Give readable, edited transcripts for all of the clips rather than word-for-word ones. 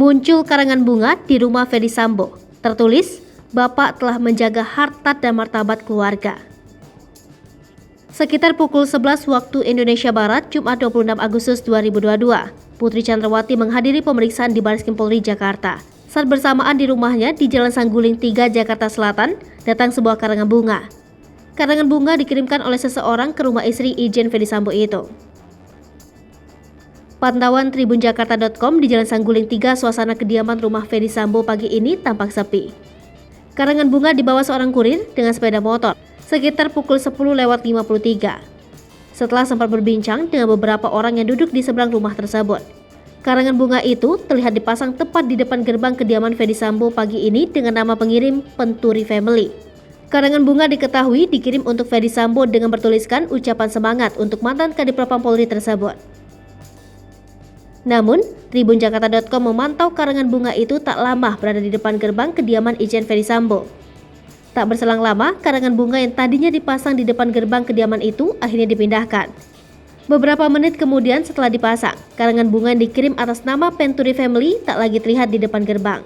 Muncul karangan bunga di rumah Ferdy Sambo. Tertulis, Bapak telah menjaga harta dan martabat keluarga. Sekitar pukul 11 waktu Indonesia Barat, Jumat 26 Agustus 2022, Putri Chandrawati menghadiri pemeriksaan di Bareskrim Polri Jakarta. Saat bersamaan di rumahnya di Jalan Sangguling 3, Jakarta Selatan, datang sebuah karangan bunga. Karangan bunga dikirimkan oleh seseorang ke rumah istri Irjen Ferdy Sambo itu. Pantauan tribunjakarta.com di Jalan Sangguling 3, suasana kediaman rumah Ferdy Sambo pagi ini tampak sepi. Karangan bunga dibawa seorang kurir dengan sepeda motor sekitar pukul 10:53. Setelah sempat berbincang dengan beberapa orang yang duduk di seberang rumah tersebut, karangan bunga itu terlihat dipasang tepat di depan gerbang kediaman Ferdy Sambo pagi ini dengan nama pengirim Penturi Family. Karangan bunga diketahui dikirim untuk Ferdy Sambo dengan bertuliskan ucapan semangat untuk mantan Kadif Propam Polri tersebut. Namun, tribunjakarta.com memantau karangan bunga itu tak lama berada di depan gerbang kediaman Irjen Ferdy Sambo. Tak berselang lama, karangan bunga yang tadinya dipasang di depan gerbang kediaman itu akhirnya dipindahkan. Beberapa menit kemudian setelah dipasang, karangan bunga yang dikirim atas nama Penturi Family tak lagi terlihat di depan gerbang.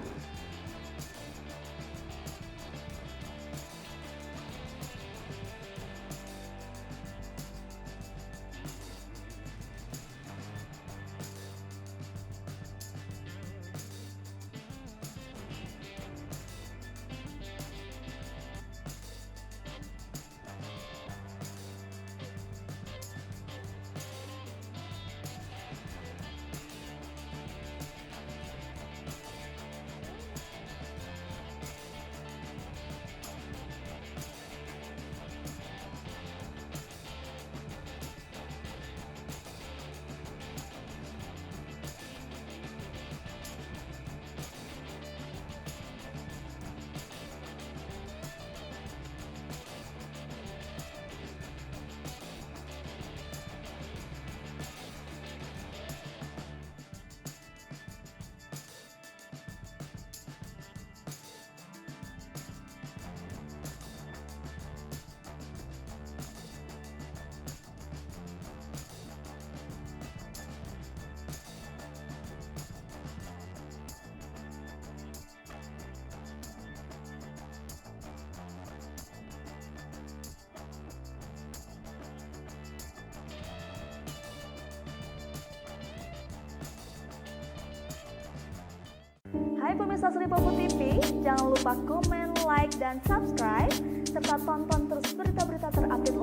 Hai pemirsa Sri Popo TV, jangan lupa komen, like, dan subscribe, serta tonton terus berita-berita terupdate